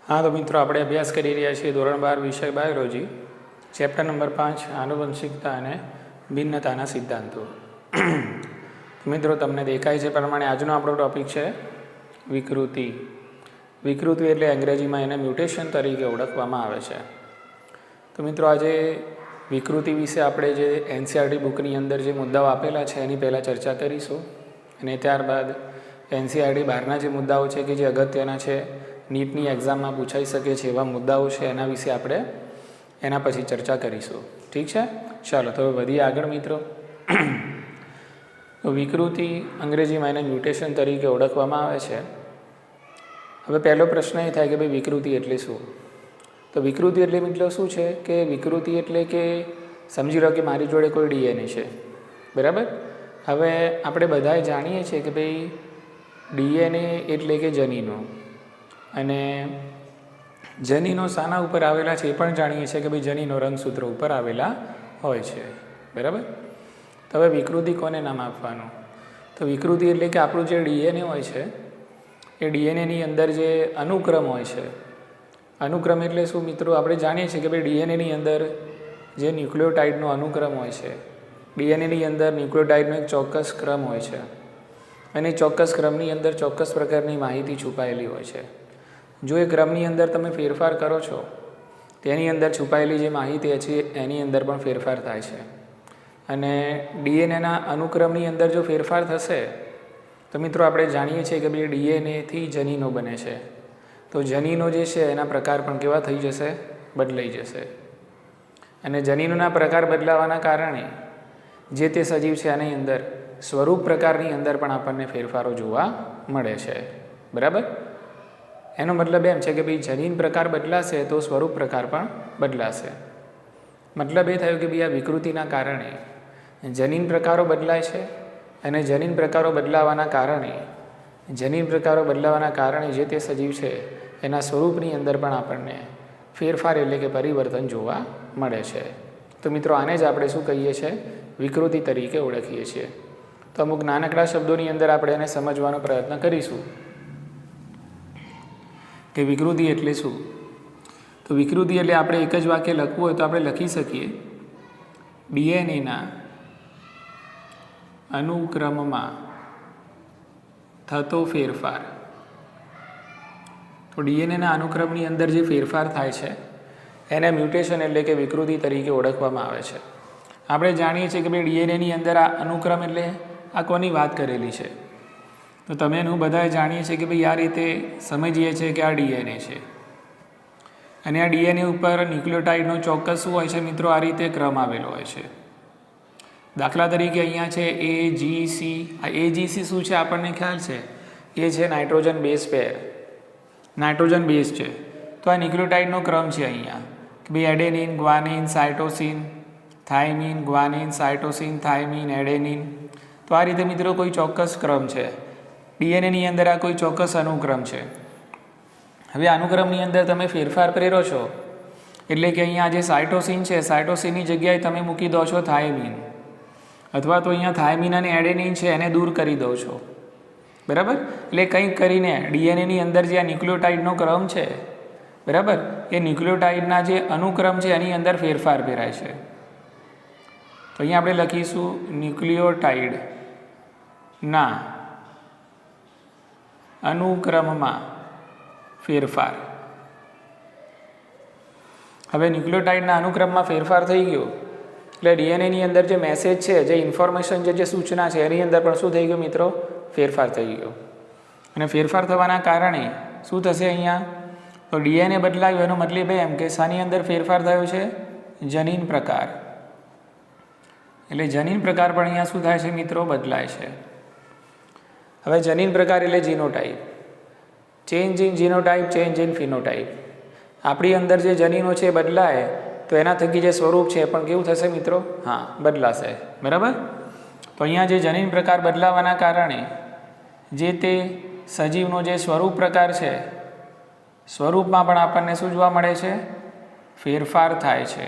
हाँ तो मित्रों આપણે અભ્યાસ કરી રહ્યા છીએ ધોરણ 12 વિષય બાયોલોજી ચેપ્ટર નંબર 5 આનુવંશિકતા અને ભિન્નતાના સિદ્ધાંતો। મિત્રો તમને દેખાય છે પ્રમાણે આજનો આપણો ટોપિક છે વિકૃતિ। વિકૃતિ એટલે અંગ્રેજીમાં એને મ્યુટેશન તરીકે ઓળખવામાં આવે છે। તો મિત્રો આજે વિકૃતિ વિશે આપણે જે એનસીઈઆરટી બુકની અંદર જે મુદ્દાઓ આપેલા છે એની પહેલાં ચર્ચા કરીશું અને ત્યારબાદ એનસીઈઆરટી બહારના જે મુદ્દાઓ છે કે જે અગત્યના છે, નીટની એક્ઝામમાં પૂછાઈ શકે છે એવા મુદ્દાઓ છે એના વિશે આપણે એના પછી ચર્ચા કરીશું। ઠીક છે, ચાલો તો વધીએ આગળ મિત્રો। તો વિકૃતિ અંગ્રેજીમાં એને મ્યુટેશન તરીકે ઓળખવામાં આવે છે। હવે પહેલો પ્રશ્ન એ થાય કે ભાઈ વિકૃતિ એટલે શું? તો વિકૃતિ એટલે મિત્રો શું છે કે વિકૃતિ એટલે કે સમજી લો કે મારી જોડે કોઈ ડીએનએ છે, બરાબર। હવે આપણે બધાએ જાણીએ છીએ કે ભાઈ ડીએનએ એટલે કે જનીનો, અને જનીનો શાના ઉપર આવેલા છે એ પણ જાણીએ છીએ કે ભાઈ જનીનો રંગસૂત્રો ઉપર આવેલા હોય છે, બરાબર। તો હવે વિકૃતિ કોને નામ આપવાનું? તો વિકૃતિ એટલે કે આપણું જે ડીએનએ હોય છે એ ડીએનએની અંદર જે અનુક્રમ હોય છે, અનુક્રમ એટલે શું મિત્રો? આપણે જાણીએ છીએ કે ભાઈ ડીએનએની અંદર જે ન્યુક્લિયોટાઇડનો અનુક્રમ હોય છે, ડીએનએની અંદર ન્યુક્લિયોટાઇડનો એક ચોક્કસ ક્રમ હોય છે અને ચોક્કસ ક્રમની અંદર ચોક્કસ પ્રકારની માહિતી છુપાયેલી હોય છે। જો એ ક્રમની અંદર તમે ફેરફાર કરો છો તેની અંદર છુપાયેલી જે માહિતી છે એની અંદર પણ ફેરફાર થાય છે, અને ડીએનએના અનુક્રમની અંદર જો ફેરફાર થશે તો મિત્રો આપણે જાણીએ છીએ કે ભાઈ ડીએનએથી જનીનો બને છે। તો જનીનો જે છે એના પ્રકાર પણ કેવા થઈ જશે? બદલાઈ જશે, અને જનીનોના પ્રકાર બદલાવાના કારણે જે તે સજીવ છે એની અંદર સ્વરૂપ પ્રકારની અંદર પણ આપણને ફેરફારો જોવા મળે છે, બરાબર। એનો મતલબ એમ છે કે ભાઈ જનીન પ્રકાર બદલાશે તો સ્વરૂપ પ્રકાર પણ બદલાશે। મતલબ એ થયો કે ભાઈ આ વિકૃતિના કારણે જનીન પ્રકારો બદલાય છે, અને જનીન પ્રકારો બદલાવાના કારણે જે તે સજીવ છે એના સ્વરૂપની અંદર પણ આપણને ફેરફાર એટલે કે પરિવર્તન જોવા મળે છે। તો મિત્રો આને જ આપણે શું કહીએ છીએ? વિકૃતિ તરીકે ઓળખીએ છીએ। તો અમુક નાનકડા શબ્દોની અંદર આપણે એને સમજવાનો પ્રયત્ન કરીશું કે વિકૃતિ એટલે શું। તો વિકૃતિ એટલે આપણે એક જ વાક્ય લખવું હોય તો આપણે લખી શકીએ ડીએનએના અનુક્રમમાં થતો ફેરફાર। તો ડીએનએના અનુક્રમની અંદર જે ફેરફાર થાય છે એને મ્યુટેશન એટલે કે વિકૃતિ તરીકે ઓળખવામાં આવે છે। આપણે જાણીએ છીએ કે ભાઈ ડીએનએની અંદર આ અનુક્રમ એટલે આ કોની વાત કરેલી છે? તો તમે હું બધાએ જાણીએ છીએ કે ભાઈ આ રીતે સમજીએ છીએ કે આ ડીએનએ છે, અને આ ડીએનએ ઉપર ન્યુક્લિયોટાઇડનો ચોક્કસ શું હોય છે મિત્રો? આ રીતે ક્રમ આવેલો હોય છે। દાખલા તરીકે અહીંયા છે AGC। આ AGC શું છે આપણને ખ્યાલ છે? એ છે નાઇટ્રોજન બેઝ પેર, નાઇટ્રોજન બેઝ છે। તો આ ન્યુક્લિયોટાઇડનો ક્રમ છે અહીંયા કે ભાઈ adenine, guanine, cytosine, thiamine, guanine, cytosine, thiamine, adenine. તો આ રીતે મિત્રો કોઈ ચોક્કસ ક્રમ છે ડીએનએની અંદર, આ કોઈ ચોક્કસ અનુક્રમ છે। હવે અનુક્રમની અંદર તમે ફેરફાર પ્રેરો છો એટલે કે અહીંયા જે સાયટોસિન છે, સાયટોસિનની જગ્યાએ તમે મૂકી દો છો થાઇમિન, અથવા તો અહીંયા થાઇમિન અને એડેનિન છે એને દૂર કરી દો છો, બરાબર। એટલે કંઈક કરીને ડીએનએની અંદર જે આ ન્યુક્લિયોટાઇડનો ક્રમ છે, બરાબર, એ ન્યુક્લિયોટાઇડના જે અનુક્રમ છે એની અંદર ફેરફાર પહેરાય છે। તો અહીંયા આપણે લખીશું ન્યુક્લિયોટાઇડના અનુક્રમમાં ફેરફાર। હવે ન્યુક્લિયોટાઇડના અનુક્રમમાં ફેરફાર થઈ ગયો એટલે ડીએનએની અંદર જે મેસેજ છે, જે ઇન્ફોર્મેશન છે, જે સૂચના છે એની અંદર પણ શું થઈ ગયું મિત્રો? ફેરફાર થઈ ગયો, અને ફેરફાર થવાના કારણે શું થશે અહીંયા? તો ડીએનએ બદલાયું એનો મતલબ એમ કે શાની અંદર ફેરફાર થયો છે? જનીન પ્રકાર। એટલે જનીન પ્રકાર પણ અહીંયા શું થાય છે મિત્રો? બદલાય છે। હવે જનીન પ્રકાર એટલે genotype, change in genotype, change in phenotype. આપણી અંદર જે જનીનો છે બદલાય તો એના થકી જે સ્વરૂપ છે પણ કેવું થશે મિત્રો? હા, બદલાશે, બરાબર। તો અહીંયા જે જનીન પ્રકાર બદલાવાના કારણે જે તે સજીવનો જે સ્વરૂપ પ્રકાર છે, સ્વરૂપમાં પણ આપણને શું જોવા મળે છે? ફેરફાર થાય છે।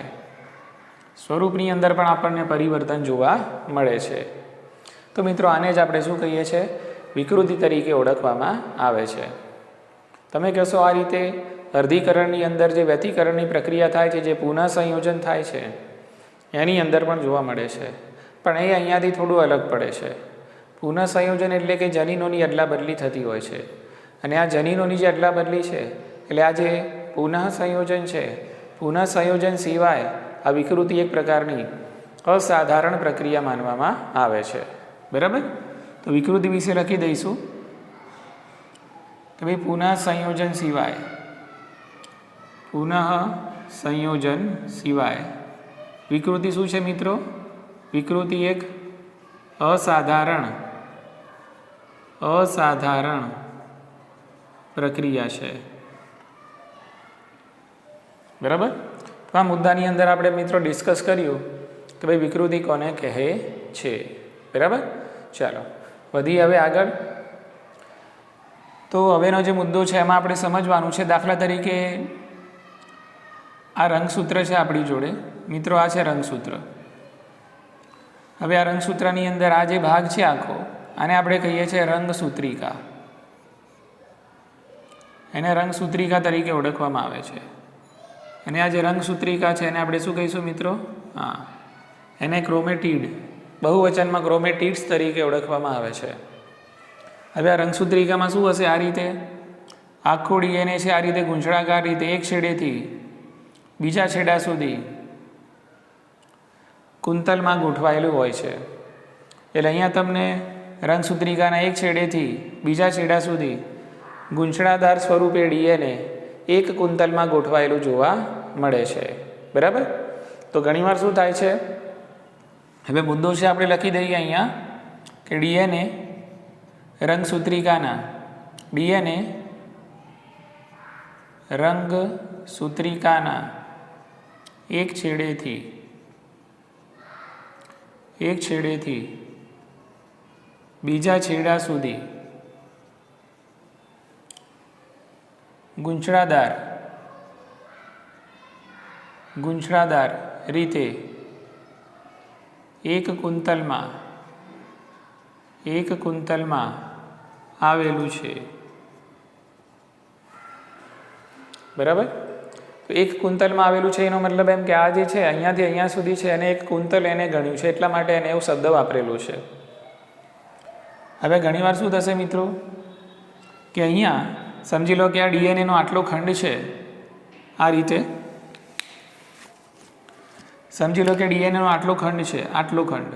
સ્વરૂપની અંદર પણ આપણને પરિવર્તન જોવા મળે છે। તો મિત્રો આને જ આપણે શું કહીએ છીએ? વિકૃતિ તરીકે ઓળખવામાં આવે છે। તમે કહેશો આ રીતે અર્ધીકરણની અંદર જે વ્યતિકરણની પ્રક્રિયા થાય છે, જે પુનઃ સંયોજન થાય છે, એની અંદર પણ જોવા મળે છે, પણ એ અહીંયાથી થોડું અલગ પડે છે. પુનઃ સંયોજન એટલે કે જનીનોની અદલા બદલી થતી હોય છે, અને આ જનીનોની જે અદલા બદલી છે એટલે આ જે પુનઃ સંયોજન છે, પુનઃ સંયોજન સિવાય આ વિકૃતિ એક પ્રકારની અસાધારણ પ્રક્રિયા માનવામાં આવે છે. બરાબર? તો વિકૃતિ વિશે લખી દઈશું કે ભાઈ પુનઃ સંયોજન સિવાય, પુનઃ સંયોજન સિવાય વિકૃતિ શું છે મિત્રો? વિકૃતિ એક અસાધારણ પ્રક્રિયા છે. બરાબર? તો આ મુદ્દાની અંદર આપણે મિત્રો ડિસ્કસ કર્યું કે ભાઈ વિકૃતિ કોને કહે છે. બરાબર? ચાલો વધી હવે આગળ. તો હવેનો જે મુદ્દો છે એમાં આપણે સમજવાનું છે. દાખલા તરીકે આ રંગસૂત્ર છે આપણી જોડે મિત્રો, આ છે રંગસૂત્ર. હવે આ રંગસૂત્રની અંદર આ જે ભાગ છે આખો, આને આપણે કહીએ છીએ રંગસૂત્રિકા. એને રંગસૂત્રિકા તરીકે ઓળખવામાં આવે છે. અને આ જે રંગસૂત્રિકા છે એને આપણે શું કહીશું મિત્રો? હા, એને ક્રોમેટીડ, બહુવચનમાં ક્રોમેટીડ્સ તરીકે ઓળખવામાં આવે છે. હવે આ રંગસૂત્રિકામાં શું હશે? આ રીતે આખું ડીએનએ છે આ રીતે ગૂંચળાકાર રીતે એક છેડેથી બીજા છેડા સુધી કુંતલમાં ગોઠવાયેલું હોય છે. એટલે અહીંયા તમને રંગસૂત્રિકાના એક છેડેથી બીજા છેડા સુધી ગૂંચળાદાર સ્વરૂપે ડીએનએ એક કુંતલમાં ગોઠવાયેલું જોવા મળે છે. બરાબર? તો ઘણીવાર શું થાય છે, હવે મુદ્દો છે આપણે લખી દઈએ અહીંયા કે ડીએનએ રંગસૂત્રિકાના એક છેડેથી બીજા છેડા સુધી ગૂંચળાદાર રીતે એક કુંતલમાં આવેલું છે. બરાબર? તો એક કુંતલમાં આવેલું છે એનો મતલબ એમ કે આ જે છે અહીંયાથી અહીંયા સુધી છે એને એક કુંતલ એને ગણ્યું છે, એટલા માટે એને એવું શબ્દ વાપરેલું છે. હવે ઘણીવાર શું થશે મિત્રો કે અહીંયા સમજી લો કે આ ડીએનએનો આટલો ખંડ છે, આ રીતે સમજી લો કે ડીએનએનો આટલો ખંડ છે, આટલો ખંડ.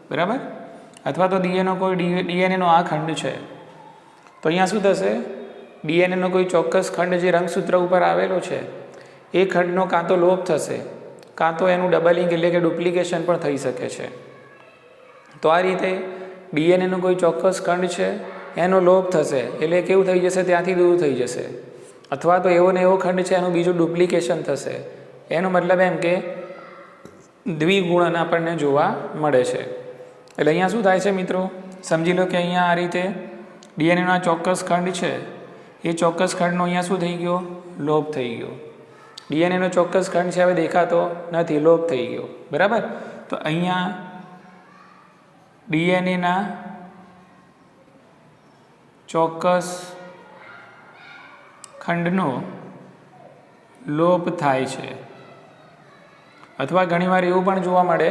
બરાબર? અથવા તો ડીએનએનો આ ખંડ છે. તો અહીંયા શું થશે? ડીએનએનો કોઈ ચોક્કસ ખંડ જે રંગસૂત્ર ઉપર આવેલો છે એ ખંડનો કાં તો લોપ થશે, કાં તો એનું ડબલિંગ એટલે કે ડુપ્લિકેશન પણ થઈ શકે છે. તો આ રીતે ડીએનએનો કોઈ ચોક્કસ ખંડ છે એનો લોપ થશે એટલે કેવું થઈ જશે? ત્યાંથી દૂર થઈ જશે. અથવા તો એવો ને એવો ખંડ છે એનું બીજું ડુપ્લિકેશન થશે. એનો મતલબ એમ કે દ્વિગુણન આપણને જોવા મળે છે. એટલે અહીંયા શું થાય છે મિત્રો? સમજી લો કે અહીંયા આ રીતે ડીએનએનો આ ચોક્કસ ખંડ છે, એ ચોક્કસ ખંડનો અહીંયા શું થઈ ગયો? લોપ થઈ ગયો. ડીએનએનો ચોક્કસ ખંડ છે હવે દેખાતો નથી, લોપ થઈ ગયો. બરાબર? તો અહીંયા ડીએનએના ચોક્કસ ખંડનો લોપ થાય છે. અથવા ઘણીવાર એવું પણ જોવા મળે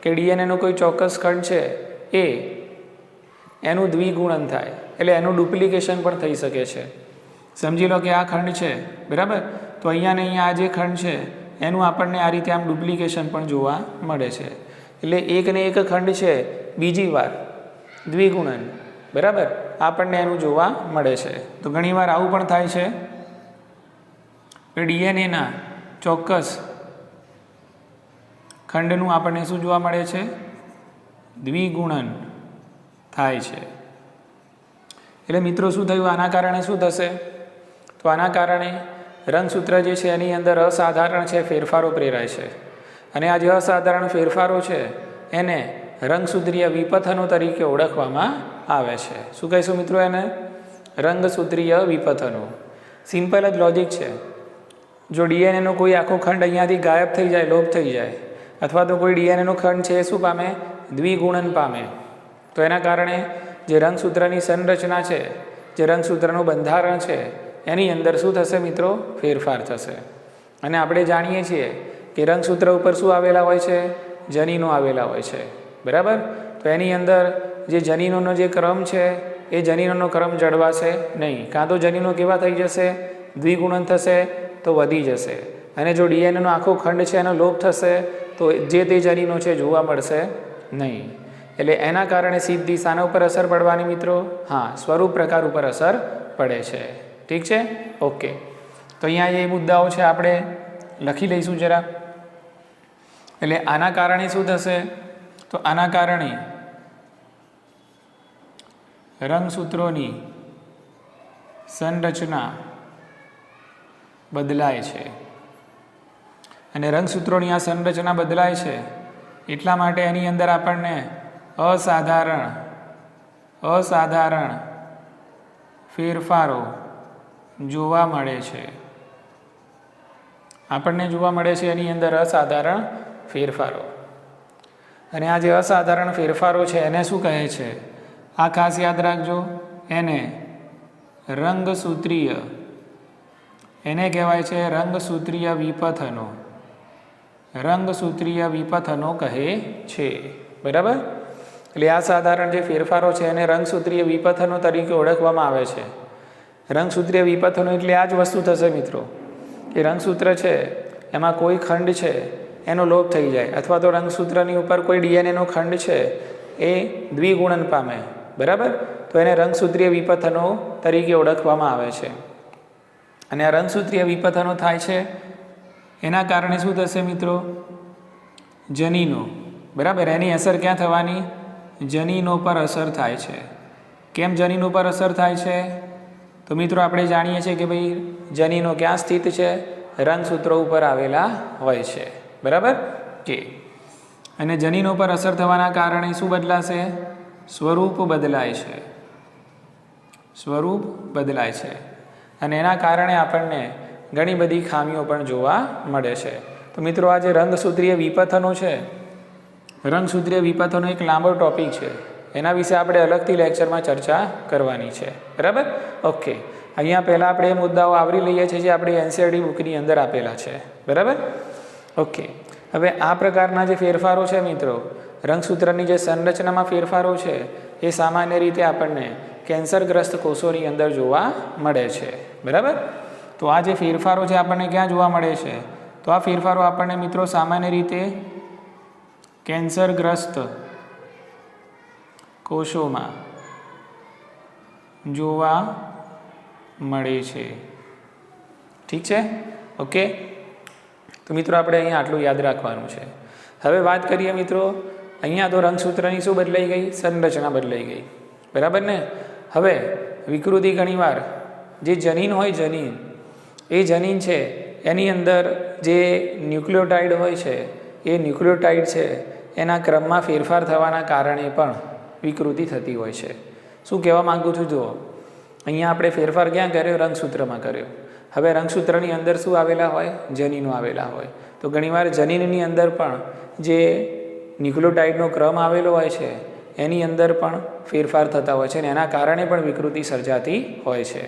કે ડીએનએનો કોઈ ચોક્કસ ખંડ છે એનું દ્વિગુણન થાય, એટલે એનું ડુપ્લિકેશન પણ થઈ શકે છે. સમજી લો કે આ ખંડ છે. બરાબર? તો અહીંયા ને અહીંયા આ જે ખંડ છે એનું આપણને આ રીતે આમ ડુપ્લિકેશન પણ જોવા મળે છે. એટલે એક ને એક ખંડ છે બીજી વાર દ્વિગુણન. બરાબર? આપણને એનું જોવા મળે છે. તો ઘણીવાર આવું પણ થાય છે કે ડીએનએના ચોક્કસ ખંડનું આપણને શું જોવા મળે છે? દ્વિગુણન થાય છે. એટલે મિત્રો શું થયું? આના કારણે શું થશે? તો આના કારણે રંગસૂત્ર જે છે એની અંદર અસાધારણ છે ફેરફારો પ્રેરાય છે. અને આ જે અસાધારણ ફેરફારો છે એને રંગસૂત્રીય વિપથનો તરીકે ઓળખવામાં આવે છે. શું કહીશું મિત્રો એને? રંગસૂત્રીય વિપથનો. સિમ્પલ જ લોજિક છે. જો ડીએનએનો કોઈ આખો ખંડ અહીંયાથી ગાયબ થઈ જાય, લોપ થઈ જાય, અથવા તો કોઈ ડીએનએનો ખંડ છે એ શું પામે? દ્વિગુણન પામે. તો એના કારણે જે રંગસૂત્રની સંરચના છે, જે રંગસૂત્રનું બંધારણ છે એની અંદર શું થશે મિત્રો? ફેરફાર થશે. અને આપણે જાણીએ છીએ કે રંગસૂત્ર ઉપર શું આવેલા હોય છે? જનીનો આવેલા હોય છે, બરાબર? તો એની અંદર જે જનીનોનો જે ક્રમ છે એ જનીનોનો ક્રમ જળવાશે નહીં. કાં તો જનીનો કેવા થઈ જશે? દ્વિગુણન થશે તો વધી જશે. અને જો ડીએનએનો આખો ખંડ છે એનો લોપ થશે તો જે તે જનીનો છે જોવા મળશે નહીં. એટલે એના કારણે સીધી શાના ઉપર અસર પડવાની મિત્રો? હા, સ્વરૂપ પ્રકાર ઉપર અસર પડે છે. ઠીક છે, ઓકે. તો અહીંયા એ મુદ્દાઓ છે આપણે લખી લઈશું જરા. એટલે આના કારણે શું થશે? તો આના કારણે રંગસૂત્રોની સંરચના બદલાય છે. અને રંગસૂત્રોની આ સંરચના બદલાય છે એટલા માટે એની અંદર આપણને અસાધારણ ફેરફારો જોવા મળે છે. આપણને જોવા મળે છે એની અંદર અસાધારણ ફેરફારો. અને આ જે અસાધારણ ફેરફારો છે એને શું કહે છે? આ ખાસ યાદ રાખજો, એને રંગસૂત્રીય, એને કહેવાય છે રંગસૂત્રીય વિપથનો. રંગસૂત્રીય વિપથનો કહે છે, બરાબર? એટલે આ સાધારણ જે ફેરફારો છે એને રંગસૂત્રીય વિપથનો તરીકે ઓળખવામાં આવે છે. રંગસૂત્રીય વિપથનો એટલે આ જ વસ્તુ થશે મિત્રો કે રંગસૂત્ર છે એમાં કોઈ ખંડ છે એનો લોપ થઈ જાય, અથવા તો રંગસૂત્રની ઉપર કોઈ ડીએનએનો ખંડ છે એ દ્વિગુણન પામે, બરાબર? તો એને રંગસૂત્રીય વિપથનો તરીકે ઓળખવામાં આવે છે. અને આ રંગસૂત્રીય વિપથનો થાય છે એના કારણે શું થશે મિત્રો? જનીનો, બરાબર? એની અસર ક્યાં થવાની? જનીનો પર અસર થાય છે. કેમ જનીનો પર અસર થાય છે? તો મિત્રો આપણે જાણીએ છીએ કે ભાઈ જનીનો ક્યાં સ્થિત છે? રંગસૂત્રો ઉપર આવેલા હોય છે, બરાબર? કે અને જનીનો પર અસર થવાના કારણે શું બદલાશે? સ્વરૂપ બદલાય છે. સ્વરૂપ બદલાય છે. અને એના કારણે આપણને ઘણી બધી ખામીઓ પણ જોવા મળે છે. તો મિત્રો આ જે રંગસૂત્રીય વિપથનો છે, રંગસૂત્રીય વિપથનો એક લાંબો ટોપિક છે, એના વિશે આપણે અલગથી લેક્ચરમાં ચર્ચા કરવાની છે, બરાબર? ઓકે. અહીંયા પહેલાં આપણે એ મુદ્દાઓ આવરી લઈએ છીએ જે આપણી એનસીઈઆરટી બુકની અંદર આપેલા છે, બરાબર? ઓકે. હવે આ પ્રકારના જે ફેરફારો છે મિત્રો, રંગસૂત્રની જે સંરચનામાં ફેરફારો છે એ સામાન્ય રીતે આપણને કેન્સરગ્રસ્ત કોષોની અંદર જોવા મળે છે, બરાબર? તો આ જે ફેરફારો છે આપણને ક્યાં જોવા મળે છે? તો આ ફેરફારો આપણને મિત્રો સામાન્ય રીતે કેન્સરગ્રસ્ત કોષોમાં જોવા મળે છે. ઠીક છે, ઓકે. તો મિત્રો આપણે અહીંયા આટલું યાદ રાખવાનું છે. હવે વાત કરીએ મિત્રો, અહીંયા તો રંગસૂત્રની શું બદલાઈ ગઈ? સંરચના બદલાઈ ગઈ, બરાબર ને? હવે વિકૃતિ ઘણીવાર જે જનીન હોય, જનીન, એ જનીન છે એની અંદર જે ન્યુક્લિયોટાઇડ હોય છે એ ન્યુક્લિયોટાઇડ છે એના ક્રમમાં ફેરફાર થવાના કારણે પણ વિકૃતિ થતી હોય છે. શું કહેવા માગું છું? જુઓ, અહીંયા આપણે ફેરફાર ક્યાં કર્યો? રંગસૂત્રમાં કર્યો. હવે રંગસૂત્રની અંદર શું આવેલા હોય? જનીનો આવેલા હોય. તો ઘણીવાર જનીનની અંદર પણ જે ન્યુક્લિયોટાઇડનો ક્રમ આવેલો હોય છે એની અંદર પણ ફેરફાર થતા હોય છે અને એના કારણે પણ વિકૃતિ સર્જાતી હોય છે.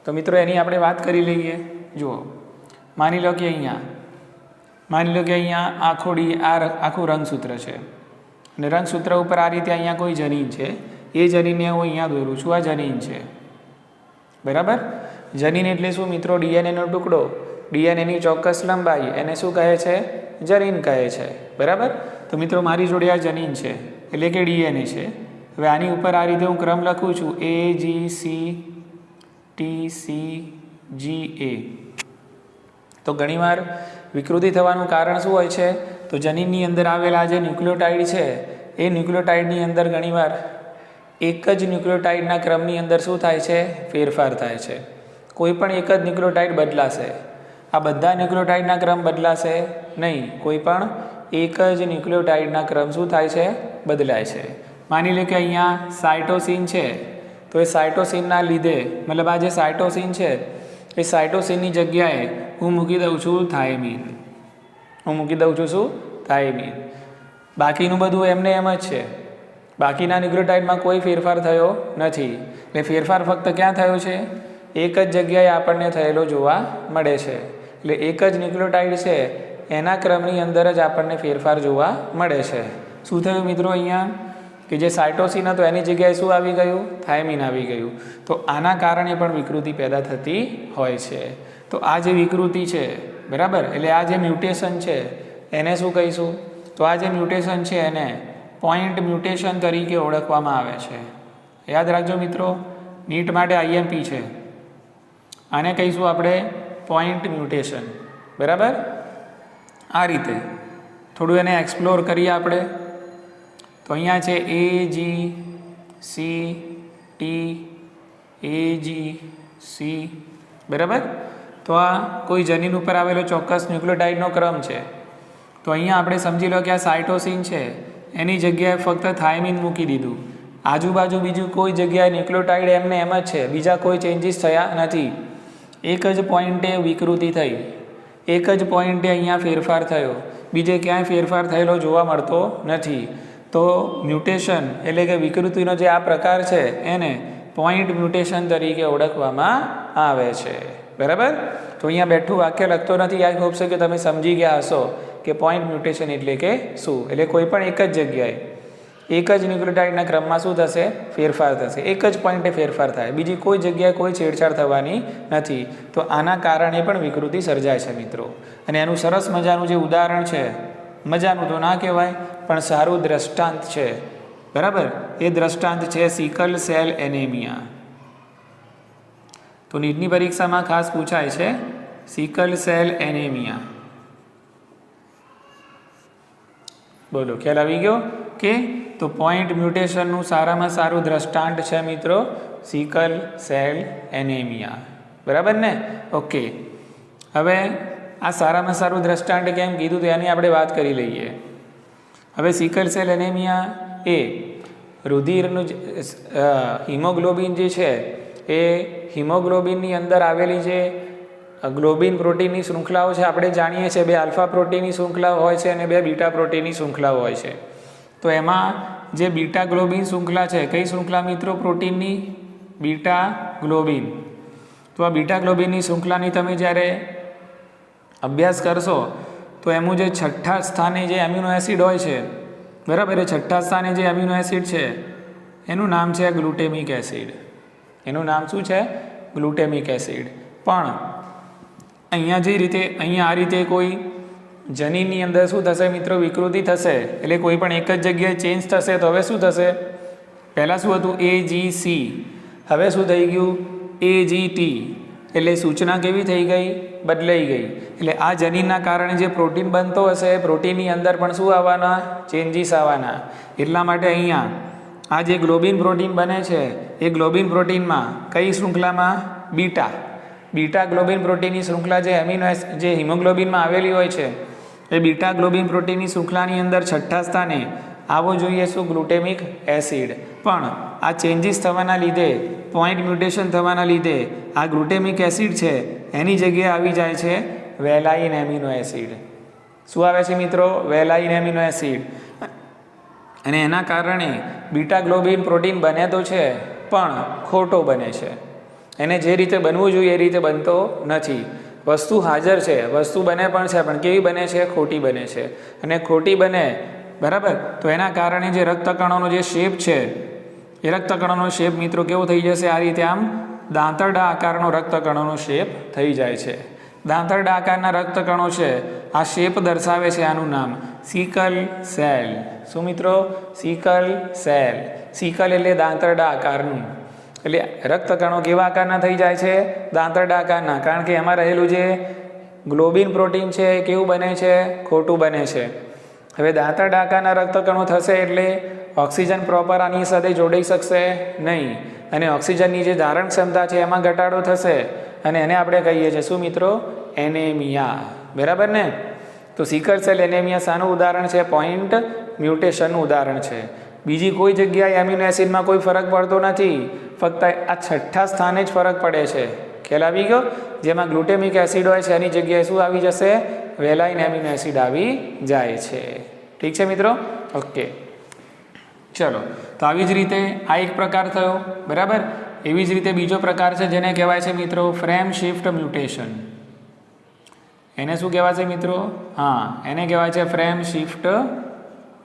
તો મિત્રો એની આપણે વાત કરી લઈએ. જુઓ, માની લો કે અહીંયા આખું રંગસૂત્ર છે અને રંગસૂત્ર ઉપર આ રીતે અહીંયા કોઈ જનીન છે. એ જનીનને હું અહીંયા દોરું છું. આ જનીન છે, બરાબર? જનીન એટલે શું મિત્રો? ડીએનએનો ટુકડો, ડીએનએની ચોક્કસ લંબાઈ, એને શું કહે છે? જનીન કહે છે, બરાબર? તો મિત્રો મારી જોડે આ જનીન છે એટલે કે ડીએનએ છે. હવે આની ઉપર આ રીતે હું ક્રમ લખું છું, AGCTCGA. તો ઘણીવાર વિકૃતિ થવાનું કારણ શું હોય છે? તો જનીનની અંદર આવેલા જે ન્યુક્લિયોટાઇડ છે એ ન્યુક્લિયોટાઇડની અંદર ઘણીવાર એક જ ન્યુક્લિયોટાઇડના ક્રમની અંદર શું થાય છે? ફેરફાર થાય છે. કોઈ પણ એક જ ન્યુક્લિયોટાઇડ બદલાશે, આ બધા ન્યુક્લિયોટાઇડના ક્રમ બદલાશે નહીં. કોઈ પણ એક જ ન્યુક્લિયોટાઇડના ક્રમ શું થાય છે? બદલાય છે. માની લે કે અહીંયા સાયટોસિન છે, તો એ સાયટોસિનના લીધે, મતલબ આ જે સાયટોસિન છે એ સાયટોસિનની જગ્યાએ હું મૂકી દઉં છું થાઇમીન. શું? થાઇમીન. બાકીનું બધું એમને એમ જ છે. બાકીના ન્યુક્લિયોટાઇડમાં કોઈ ફેરફાર થયો નથી. એટલે ફેરફાર ફક્ત ક્યાં થયો છે? એક જ જગ્યાએ આપણને થયેલો જોવા મળે છે. એટલે એક જ ન્યુક્લિયોટાઇડ છે એના ક્રમની અંદર જ આપણને ફેરફાર જોવા મળે છે. શું થયું મિત્રો અહીંયા કે જે સાયટોસિન હતો એની જગ્યાએ શું આવી ગયું? થાયમિન આવી ગયું. તો આના કારણે પણ વિકૃતિ પેદા થતી હોય છે. તો આ જે વિકૃતિ છે બરાબર, એટલે આ જે મ્યુટેશન છે એને શું કહીશું? તો આ જે મ્યુટેશન છે એને પોઈન્ટ મ્યુટેશન તરીકે ઓળખવામાં આવે છે. યાદ રાખજો મિત્રો, નીટ માટે આઈએમપી છે. આને કહીશું આપણે પોઈન્ટ મ્યુટેશન. બરાબર, આ રીતે થોડું એને એક્સપ્લોર કરીએ આપણે. તો અહીંયા છે AGCT બરાબર. તો આ કોઈ જનીન ઉપર આવેલો ચોક્કસ ન્યુક્લિયોટાઇડનો ક્રમ છે. તો અહીંયા આપણે સમજી લો કે આ સાયટોસિન છે એની જગ્યાએ ફક્ત થાયમિન મૂકી દીધું. આજુબાજુ બીજું કોઈ જગ્યાએ ન્યુક્લિયોટાઇડ એમને એમ જ છે, બીજા કોઈ ચેન્જીસ થયા નથી. એક જ પોઈન્ટે વિકૃતિ થઈ, એક જ પોઈન્ટે અહીંયા ફેરફાર થયો, બીજે ક્યાંય ફેરફાર થયેલો જોવા મળતો નથી. તો મ્યુટેશન એટલે કે વિકૃતિનો જે આ પ્રકાર છે એને પોઈન્ટ મ્યુટેશન તરીકે ઓળખવામાં આવે છે. બરાબર. તો અહીંયા બેઠું વાક્ય લખતો નથી. આઈ હોપ છે કે તમે સમજી ગયા હશો કે પોઈન્ટ મ્યુટેશન એટલે કે શું. એટલે કોઈ પણ એક જ જગ્યાએ એક જ ન્યુક્લિયોટાઇડના ક્રમમાં શું થશે? ફેરફાર થશે. એક જ પોઈન્ટે ફેરફાર થાય, બીજી કોઈ જગ્યાએ કોઈ છેડછાડ થવાની નથી. તો આના કારણે પણ વિકૃતિ સર્જાય છે મિત્રો. અને એનું સરસ મજાનું જે ઉદાહરણ છે, મજાનું તો ના કહેવાય પણ સારું દ્રષ્ટાંત છે બરાબર, એ દ્રષ્ટાંત છે સિકલ સેલ એનેમિયા. તો નીટની પરીક્ષામાં ખાસ પૂછાય છે સિકલ સેલ એનેમિયા. બોલો, ખ્યાલ આવી ગયો કે? તો પોઈન્ટ મ્યુટેશનનું સારામાં સારું દ્રષ્ટાંત છે મિત્રો સિકલ સેલ એનેમિયા. બરાબર ને? ઓકે, હવે આ સારામાં સારું દ્રષ્ટાંત કેમ કીધું તો એની આપણે વાત કરી લઈએ. હવે સિકલ સેલ એનેમિયા એ રુધિરનું હિમોગ્લોબિન જે છે એ હિમોગ્લોબિનની અંદર આવેલી જે ગ્લોબિન પ્રોટીનની શૃંખલાઓ છે આપણે જાણીએ છીએ, 2 આલ્ફા પ્રોટીનની શૃંખલાઓ હોય છે અને 2 બીટા પ્રોટીનની શૃંખલાઓ હોય છે. તો એમાં જે બીટા ગ્લોબિન શૃંખલા છે, કઈ શૃંખલા મિત્રો? પ્રોટીનની બીટા ગ્લોબિન. તો આ બીટા ગ્લોબિનની શૃંખલાની તમે જ્યારે અભ્યાસ કરશો તો એનું જે છઠ્ઠા સ્થાને જે એમિનો એસિડ હોય છે બરાબર, એ છઠ્ઠા સ્થાને જે એમિનો એસિડ છે એનું નામ છે ગ્લુટેમિક એસિડ. એનું નામ શું છે? ગ્લુટેમિક એસિડ. પણ અહીંયા જે રીતે અહીંયા આ રીતે કોઈ જનીનની અંદર શું થશે મિત્રો? વિકૃતિ થશે. એટલે કોઈ પણ એક જ જગ્યાએ ચેન્જ થશે. તો હવે શું થશે? પહેલાં શું હતું? AGC, હવે શું થઈ ગયું? AGT. એટલે સૂચના કેવી થઈ ગઈ? બદલાઈ ગઈ. એટલે આ જનીનના કારણે જે પ્રોટીન બનતો હશે એ પ્રોટીનની અંદર પણ શું આવવાના? ચેન્જીસ આવવાના. એટલા માટે અહીંયા આ જે ગ્લોબિન પ્રોટીન બને છે એ ગ્લોબિન પ્રોટીનમાં કઈ શૃંખલામાં? બીટા ગ્લોબિન પ્રોટીનની શૃંખલા જે હિમોગ્લોબિનમાં આવેલી હોય છે એ બીટા ગ્લોબિન પ્રોટીનની શૃંખલાની અંદર છઠ્ઠા સ્થાને આવો જોઈએ શું? ગ્લુટેમિક એસિડ. પણ આ ચેન્જીસ થવાના લીધે, પોઈન્ટ મ્યુટેશન થવાના લીધે આ ગ્લુટેમિક એસિડ છે એની જગ્યાએ આવી જાય છે વેલાઇન એમિનો એસિડ. શું આવે છે મિત્રો? વેલાઇન એમિનો એસિડ. અને એના કારણે બીટા ગ્લોબિન પ્રોટીન બને તો છે પણ ખોટો બને છે. એને જે રીતે બનવું જોઈએ એ રીતે બનતો નથી. વસ્તુ હાજર છે, વસ્તુ બને પણ છે, પણ કેવી બને છે? ખોટી બને છે. અને ખોટી બને બરાબર, તો એના કારણે જે રક્તકણોનો જે શેપ છે એ રક્તકણોનો શેપ મિત્રો કેવો થઈ જશે? આ રીતે આમ દાંતરડા આકારનો રક્તકણોનો શેપ થઈ જાય છે. દાંતરડા આકારના રક્તકણો છે, આ શેપ દર્શાવે છે. આનું નામ સિકલ સેલ. શું મિત્રો? Sickle cell. સિકલ એટલે દાંતરડા આકારનું. એટલે રક્તકણો કેવા આકારના થઈ જાય છે? દાંતરડા આકારના. કારણ કે એમાં રહેલું જે ગ્લોબિન પ્રોટીન છે એ કેવું બને છે? ખોટું બને છે. હવે દાંતરડા આકારના રક્તકણો થશે એટલે ઓક્સિજન પ્રોપર આની સાથે જોડાઈ શકશે નહીં, અને ઓક્સિજનની જે ધારણ ક્ષમતા છે એમાં ઘટાડો થશે, અને એને આપણે કહીએ છીએ શું મિત્રો? એનેમિયા. બરાબર ને? તો સિકલ સેલ એનેમિયા શાનું ઉદાહરણ છે? પોઈન્ટ મ્યુટેશનનું ઉદાહરણ છે. બીજી કોઈ જગ્યાએ એમિનો એસિડમાં કોઈ ફરક પડતો નથી, ફક્ત આ છઠ્ઠા સ્થાને જ ફરક પડે છે. ખ્યાલ આવી ગયો? જેમાં ગ્લુટેમિક એસિડ હોય છે એની જગ્યાએ શું આવી જશે? વેલાઇન એમિનો એસિડ આવી જાય છે. ઠીક છે મિત્રો? ઓકે, ચલો. તો આવી જ રીતે આ એક પ્રકાર થયો બરાબર. એવી જ રીતે બીજો પ્રકાર છે જેને કહેવાય છે મિત્રો ફ્રેમ શિફ્ટ મ્યુટેશન. એને શું કહેવાય છે મિત્રો? હા, એને કહેવાય છે ફ્રેમ શિફ્ટ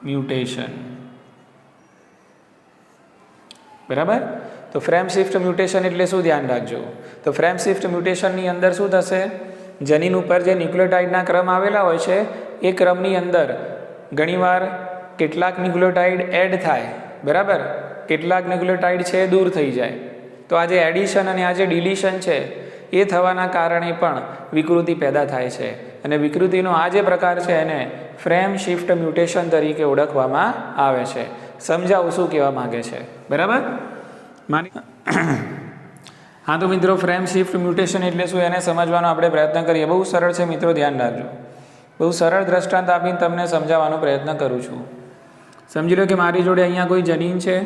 મ્યુટેશન. બરાબર. તો ફ્રેમ શિફ્ટ મ્યુટેશન એટલે શું ધ્યાન રાખજો. તો ફ્રેમ શિફ્ટ મ્યુટેશનની અંદર શું થશે? જનીન ઉપર જે ન્યુક્લિયોટાઇડના ક્રમ આવેલા હોય છે એ ક્રમની અંદર ઘણીવાર કેટલાક ન્યુક્લિયોટાઇડ એડ થાય. બરાબર. કેટલાક ન્યુક્લિયોટાઇડ છે દૂર થઈ જાય. તો આ જે એડિશન અને આ જે ડિલિશન છે એ થવાના કારણે પણ વિકૃતિ પેદા થાય છે. અને વિકૃતિનો આ જે પ્રકાર છે એને ફ્રેમ શિફ્ટ મ્યુટેશન તરીકે ઓળખવામાં આવે છે. સમજાવું શું કહેવા માંગે છે. બરાબર. હા, તો મિત્રો ફ્રેમ શિફ્ટ મ્યુટેશન એટલે શું એને સમજવાનો આપણે પ્રયત્ન કરીએ. બહુ સરળ છે મિત્રો, ધ્યાન રાખજો. બહુ સરળ દ્રષ્ટાંત આપીને તમને સમજાવવાનો પ્રયત્ન કરું છું. સમજી લો કે મારી જોડે અહીંયા કોઈ જનીન છે.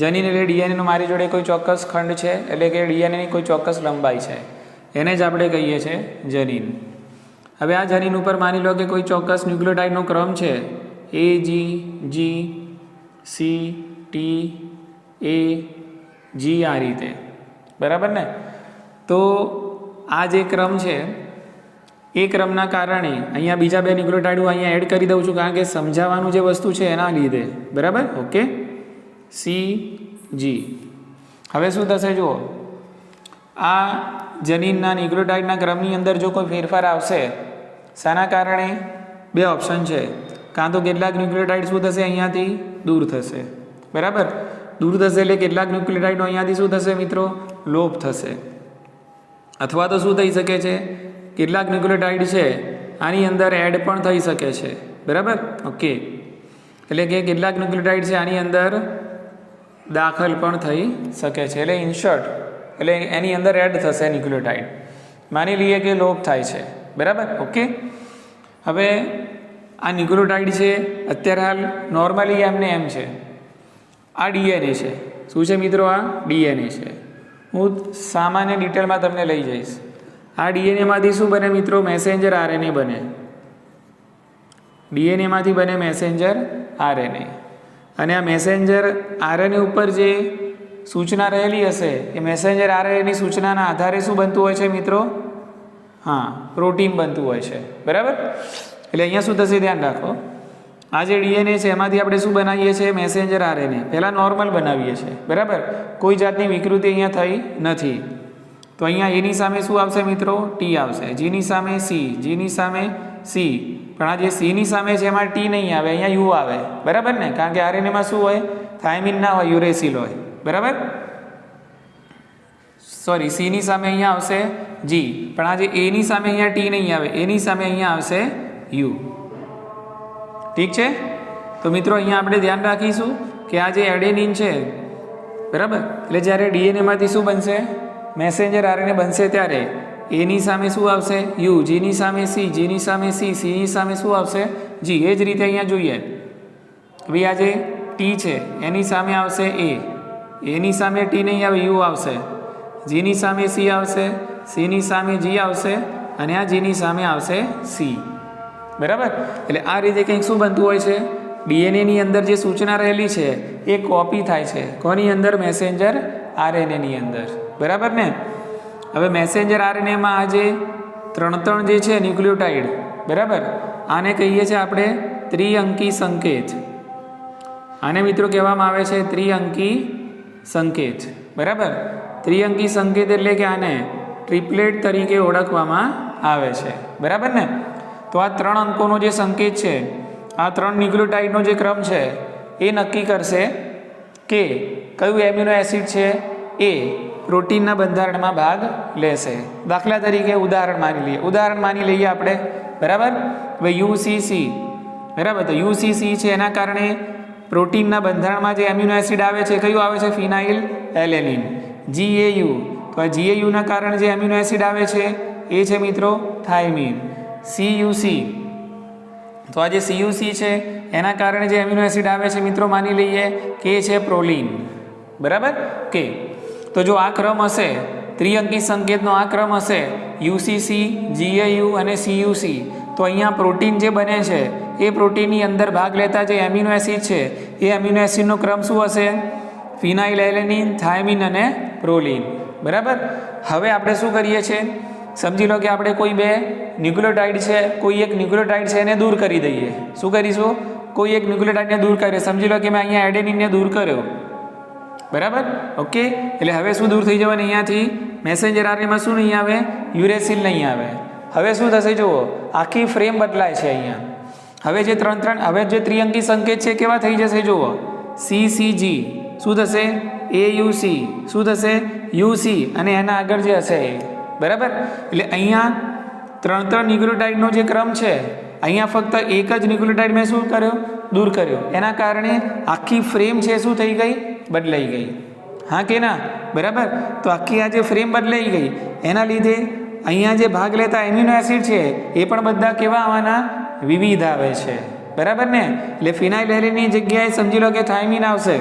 જનીન એટલે ડીએનએનો મારી જોડે કોઈ ચોક્કસ ખંડ છે, એટલે કે ડીએનએની કોઈ ચોક્કસ લંબાઈ છે, એને જ આપણે કહીએ છીએ જનીન. હવે આ જનીન ઉપર માની લો કે કોઈ ચોક્કસ ન્યુક્લિયોટાઇડનો ક્રમ છે A G G C T A G આ રીતે. બરાબર ને? તો આ જે ક્રમ છે એ ક્રમના કારણે અહીંયા બીજા બે ન્યુક્લિયોટાઇડ હું અહીંયા એડ કરી દઉં છું, કારણ કે સમજાવવાનું જે વસ્તુ છે એના લીધે. બરાબર. ઓકે. C G. હવે શું થશે જુઓ, આ જનીનના ન્યુક્લિયોટાઇડના ક્રમની અંદર જો કોઈ ફેરફાર આવશે, શાના કારણે? બે ઓપ્શન છે. કાં તો કેટલાક ન્યુક્લિયોટાઇડ શું થશે અહીંયાથી દૂર થશે. બરાબર. દૂર થશે એટલે કેટલાક ન્યુક્લિયોટાઇડનો અહીંયાથી શું થશે મિત્રો? લોપ થશે. અથવા તો શું થઈ શકે છે, કેટલાક ન્યુક્લિયોટાઇડ છે આની અંદર એડ પણ થઈ શકે છે. બરાબર. ઓકે. એટલે કે કેટલાક ન્યુક્લિયોટાઇડ છે આની અંદર દાખલ પણ થઈ શકે છે, એટલે ઇન્સર્ટ, એટલે એની અંદર એડ થશે ન્યુક્લિયોટાઇડ. માની લઈએ કે લોપ થાય છે. બરાબર. ઓકે. હવે આ ન્યુક્લિયોટાઇડ છે અત્યારે હાલ નોર્મલી એમને એમ છે. આ ડીએનએ છે. શું છે મિત્રો? આ ડીએનએ છે. હું સામાન્ય ડિટેલમાં તમને લઈ જઈશ. આ ડીએનએમાંથી શું બને મિત્રો? મેસેન્જર આરએનએ બને. ડીએનએમાંથી બને મેસેન્જર આરએનએ. અને આ મેસેન્જર આરએનએ ઉપર જે સૂચના રહેલી હશે એ મેસેન્જર આરએનએની સૂચનાના આધારે શું બનતું હોય છે મિત્રો? હા, પ્રોટીન બનતું હોય છે. બરાબર. એટલે અહીંયા શું થશે ધ્યાન રાખો, આ જે ડીએનએ છે એમાંથી આપણે શું બનાવીએ છીએ? Messenger RNA. પહેલાં નોર્મલ બનાવીએ છીએ. બરાબર. કોઈ જાતની વિકૃતિ અહીંયા થઈ નથી. તો અહીંયા એની સામે શું આવશે મિત્રો? ટી આવશે. જીની સામે સી, જીની સામે સી. પણ આ જે સીની સામે છે એમાં ટી નહીં આવે, અહીંયા યુ આવે. બરાબર ને? કારણ કે આરએનએમાં શું હોય? થાઇમિન ના હોય, યુરેસિલ હોય. બરાબર. સોરી, સીની સામે અહીંયા આવશે જી, પણ આ જે એની સામે અહીંયા ટી નહીં આવે, એની સામે અહીંયા આવશે યુ. ઠીક છે. તો મિત્રો અહીંયા આપણે ધ્યાન રાખીશું કે આ જે એડેનિન છે, બરાબર, એટલે જ્યારે ડીએનએમાંથી શું બનશે? મેસેન્જર આરએનએ બનશે ત્યારે એની સામે શું આવશે? યુ. જીની સામે સી, જીની સામે સી, સીની સામે શું આવશે? જી. એ જ રીતે અહીંયા જોઈએ. ભાઈ આ જે ટી છે એની સામે આવશે એ, એની સામે ટી નહીં આવે, યુ આવશે. જીની સામે સી આવશે, સીની સામે જી આવશે, અને આ જીની સામે આવશે સી. બરાબર. એટલે આ રીતે કંઈક શું બનતું હોય છે? ડીએનએની અંદર જે સૂચના રહેલી છે એ કોપી થાય છે. કોની અંદર? મેસેન્જર આરએનએની અંદર. બરાબર ને? હવે મેસેન્જર આરએનએમાં આ જે ત્રણ જે છે ન્યુક્લિયોટાઇડ, બરાબર, આને કહીએ છીએ આપણે ત્રિઅંકી સંકેત. આને મિત્રો કહેવામાં આવે છે ત્રિઅંકી સંકેત. બરાબર. ત્રિઅંકી સંકેત એટલે કે આને ટ્રિપલેટ તરીકે ઓળખવામાં આવે છે. બરાબર ને? તો આ 3 અંકોનો જે સંકેત છે, આ 3 ન્યુક્લિયોટાઇડનો જે ક્રમ છે એ નક્કી કરશે કે કયું એમિનો એસિડ છે એ પ્રોટીનના બંધારણમાં ભાગ લેશે. દાખલા તરીકે ઉદાહરણ માની લઈએ આપણે. બરાબર. હવે યુસીસી. બરાબર. તો યુસીસી છે એના કારણે પ્રોટીનના બંધારણમાં જે એમિનો એસિડ આવે છે કયું આવે છે? ફિનાઇલ એલેનિન. જીએયુ. તો આ જીએયુના કારણે જે એમિનો એસિડ આવે છે એ છે મિત્રો થાઇમિન. સીયુસી. તો આ જે સીયુસી છે એના કારણે જે એમિનો એસિડ આવે છે મિત્રો માની લઈએ કે છે પ્રોલિન. બરાબર. કે તો જો આ ક્રમ હશે, ત્રિઅંકી સંકેતનો આ ક્રમ હશે, યુસીસી, જીએયુ અને સીયુસી, તો અહીંયા પ્રોટીન જે બને છે એ પ્રોટીનની અંદર ભાગ લેતા જે એમિનો એસિડ છે એ એમિનો એસિડનો ક્રમ શું હશે? ફિનાઇલએલેનિન, થાયમિન અને પ્રોલિન. બરાબર. હવે આપણે શું કરીએ છીએ, સમજી લો કે આપણે કોઈ બે ન્યુક્લિયોટાઇડ છે, કોઈ એક ન્યુક્લિયોટાઇડ છે એને દૂર કરી દઈએ. શું કરીશું? કોઈ એક ન્યુક્લિયોટાઇડને દૂર કરીએ. સમજી લો કે મેં અહીંયા એડેનિનને દૂર કર્યો. બરાબર. ઓકે. એટલે હવે શું દૂર થઈ જવાનું અહીંયાથી? મેસેન્જર આરએનએમાં શું નહીં આવે? યુરેસિલ નહીં આવે. હવે શું થશે જુઓ, આખી ફ્રેમ બદલાય છે અહીંયા. હવે જે હવે જે ત્રિઅંકી સંકેત છે કેવા થઈ જશે જુઓ, CCG શું થશે? AUC શું થશે? UC અને એના આગળ જે હશે એ. બરાબર. એટલે અહીંયા ત્રણ ન્યુક્લિયોટાઇડનો જે ક્રમ છે, અહીંયા ફક્ત એક જ ન્યુક્લિયોટાઇડ મેં શું કર્યો? દૂર કર્યો. એના કારણે આખી ફ્રેમ છે શું થઈ ગઈ? બદલાઈ ગઈ. હા કે ના? બરાબર. તો આખી આ જે ફ્રેમ બદલાઈ ગઈ એના લીધે અહીંયા જે ભાગ લેતા એમિનો એસિડ છે એ પણ બધા કેવા આવવાના? વિવિધ આવે છે. બરાબર ને? એટલે ફિનાઇલએલેનિનની જગ્યાએ સમજી લો કે થાઇમિન આવશે.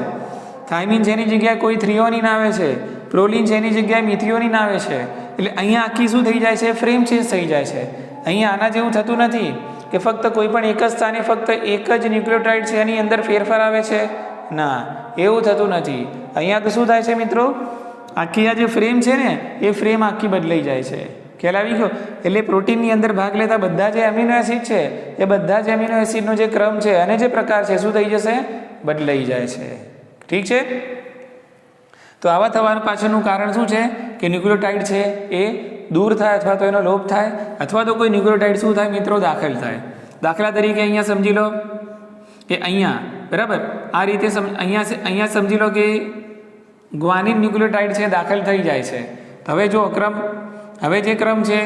થાઇમિન જેની જગ્યાએ કોઈ થ્રિયોનિન આવે છે. પ્રોલિન જેની જગ્યાએ મિથિયોનિન આવે છે. એટલે અહીંયા આખી શું થઈ જાય છે? ફ્રેમ ચેન્જ થઈ જાય છે. અહીંયા આના જેવું થતું નથી કે ફક્ત કોઈ પણ એક જ સ્થાને ફક્ત એક જ ન્યુક્લિયોટાઇડ છે એની અંદર ફેરફાર આવે છે. ના, એવું થતું નથી. અહીંયા તો શું થાય છે મિત્રો? આખી આ જે ફ્રેમ છે ને એ ફ્રેમ આખી બદલાઈ જાય છે. ખ્યાલ આવી ગયો? એટલે પ્રોટીનની અંદર ભાગ લેતા બધા જે એમિનો એસિડ છે એ બધા જ એમિનો એસિડનો જે ક્રમ છે અને જે પ્રકાર છે શું થઈ જશે? બદલાઈ જાય છે. ઠીક છે? તો આવા થવાનું પાછળનું કારણ શું છે? કે ન્યુક્લિયોટાઇડ છે એ દૂર થાય અથવા તો એનો લોપ થાય અથવા તો કોઈ ન્યુક્લિયોટાઇડ શું થાય મિત્રો? દાખલ થાય. દાખલા તરીકે અહીંયા સમજી લો કે અહીંયા બરાબર આ રીતે અહીંયા સમજી લો કે ગ્વાનિન ન્યુક્લિયોટાઇડ છે દાખલ થઈ જાય છે. હવે જો હવે જે ક્રમ છે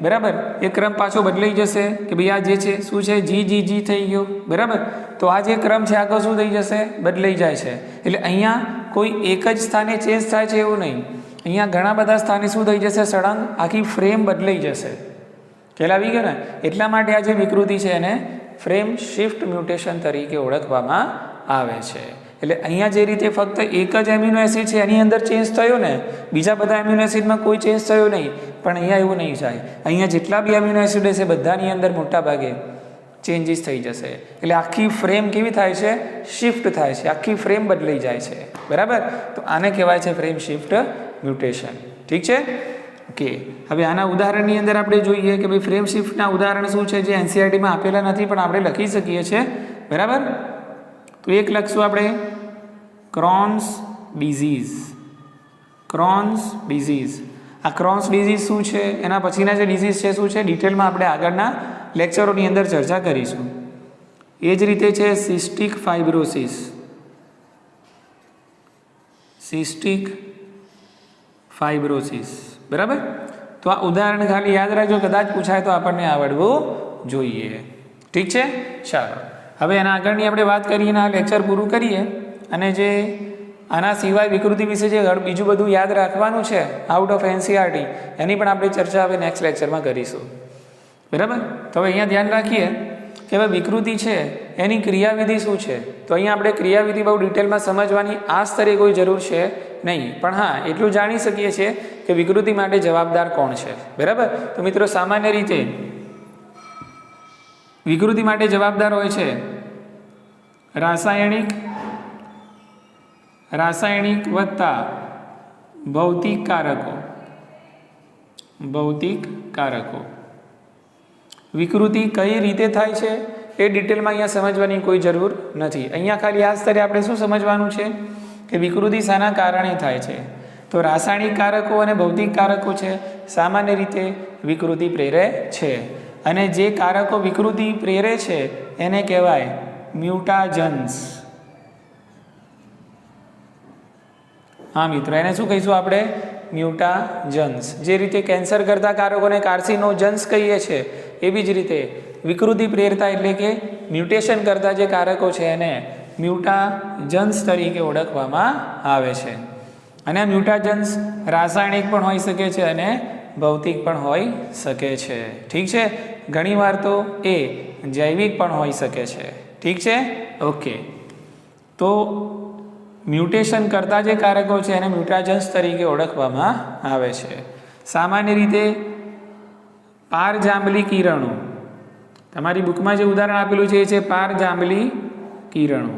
બરાબર એ ક્રમ પાછો બદલાઈ જશે કે ભાઈ આ જે છે શું છે? GGG થઈ ગયો. બરાબર. તો આ જે ક્રમ છે આગળ શું થઈ જશે? બદલાઈ જાય છે. એટલે અહીંયા કોઈ એક જ સ્થાને ચેન્જ થાય છે એવું નહીં. અહીંયા ઘણા બધા સ્થાને શું થઈ જશે? સળંગ આખી ફ્રેમ બદલાઈ જશે. ખ્યાલ આવી ગયો ને? એટલા માટે આ જે વિકૃતિ છે એને ફ્રેમ શિફ્ટ મ્યુટેશન તરીકે ઓળખવામાં આવે છે. એટલે અહીંયા જે રીતે ફક્ત એક જ એમિનો એસિડ છે એની અંદર ચેન્જ થયો ને, બીજા બધા એમિનો એસિડમાં કોઈ ચેન્જ થયો નહીં, પણ અહીંયા એવું નહીં થાય. અહીંયા જેટલા બી એમિનો એસિડ છે બધાની અંદર મોટા ભાગે ચેન્જીસ થઈ જશે. એટલે આખી ફ્રેમ કેવી થાય છે? શિફ્ટ થાય છે. આખી ફ્રેમ બદલાઈ જાય છે. બરાબર. તો આને કહેવાય છે ફ્રેમ શિફ્ટ મ્યુટેશન. ઠીક છે? ઓકે. હવે આના ઉદાહરણની અંદર આપણે જોઈએ કે ભાઈ ફ્રેમ શિફ્ટના ઉદાહરણ શું છે જે NCERTમાં આપેલા નથી પણ આપણે લખી શકીએ છીએ. બરાબર. તો એક લખશું આપણે ક્રોન્સ ડિઝીઝ. Crohn's disease. આ ક્રોન્સ ડિઝીઝ શું છે? એના પછીના જે ડિઝીઝ છે શું છે? ડિટેલમાં આપણે આગળના લેક્ચરોની અંદર ચર્ચા કરીશું. એ જ રીતે છે સિસ્ટિક ફાઇબ્રોસિસ. Cystic fibrosis. બરાબર. તો આ ઉદાહરણ ખાલી યાદ રાખજો, કદાચ પૂછાય તો આપણને આવડવું જોઈએ. ઠીક છે? ચાલો હવે એના આગળની આપણે વાત કરીએ, આ લેક્ચર પૂરું કરીએ અને જે આના સિવાય વિકૃતિ વિશે જે બીજું બધું યાદ રાખવાનું છે આઉટ ઓફ NCERT એની પણ આપણે ચર્ચા હવે નેક્સ્ટ લેક્ચરમાં કરીશું. બરાબર. તો હવે અહીંયા ધ્યાન રાખીએ કે હવે વિકૃતિ છે એની ક્રિયાવિધિ શું છે. તો અહીંયા આપણે ક્રિયાવિધિ બહુ ડિટેલમાં સમજવાની આ સ્તરે કોઈ જરૂર છે નહીં, પણ હા એટલું જાણી શકીએ છીએ કે વિકૃતિ માટે જવાબદાર કોણ છે. બરાબર. તો મિત્રો સામાન્ય રીતે વિકૃતિ માટે જવાબદાર હોય છે રાસાયણિક વત્તા ભૌતિક કારકો. વિકૃતિ કઈ રીતે થાય છે એ ડિટેલમાં અહીંયા સમજવાની કોઈ જરૂર નથી. અહીંયા ખાલી આ સ્તરે આપણે શું સમજવાનું છે કે વિકૃતિ શાના કારણે થાય છે. તો રાસાયણિક કારકો અને ભૌતિક કારકો છે સામાન્ય રીતે વિકૃતિ પ્રેરે છે, અને જે કારકો વિકૃતિ પ્રેરે છે એને કહેવાય મ્યુટાજન્સ. હા મિત્રો, એને શું કહીશું આપણે? મ્યુટાજન્સ. જે રીતે કેન્સર કરતા કારકોને કાર્સિનોજન્સ કહીએ છીએ એવી જ રીતે વિકૃતિ પ્રેરતા એટલે કે મ્યુટેશન કરતા જે કારકો છે એને મ્યુટાજન્સ તરીકે ઓળખવામાં આવે છે. અને આ મ્યુટાજન્સ રાસાયણિક પણ હોઈ શકે છે અને ભૌતિક પણ હોઈ શકે છે. ઠીક છે? ઘણીવાર તો એ જૈવિક પણ હોઈ શકે છે. ઠીક છે? ઓકે. તો મ્યુટેશન કરતા જે કારકો છે એને મ્યુટાજન્સ તરીકે ઓળખવામાં આવે છે. સામાન્ય રીતે પારજાંબલી કિરણો, તમારી બુકમાં જે ઉદાહરણ આપેલું છે એ છે પારજાંબલી કિરણો.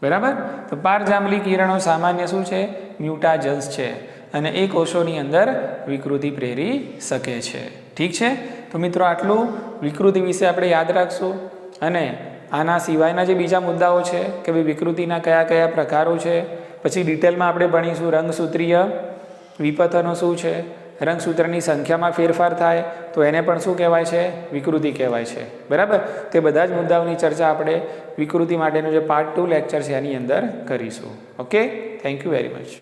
બરાબર. તો પારજાંબલી કિરણો સામાન્ય શું છે? મ્યુટાજન્સ છે અને એ કોષોની અંદર વિકૃતિ પ્રેરી શકે છે. ઠીક છે. તો મિત્રો આટલું વિકૃતિ વિશે આપણે યાદ રાખશું અને આના સિવાયના જે બીજા મુદ્દાઓ છે કે ભાઈ વિકૃતિના કયા કયા પ્રકારો છે, પછી ડિટેલમાં આપણે ભણીશું રંગસૂત્રીય વિપથનો શું છે, રંગસૂત્રની સંખ્યામાં ફેરફાર થાય તો એને પણ શું કહેવાય છે? વિકૃતિ કહેવાય છે. બરાબર. તે બધા જ મુદ્દાઓની ચર્ચા આપણે વિકૃતિ માટેનો જે પાર્ટ 2 લેક્ચર છે એની અંદર કરીશું. Okay, thank you very much.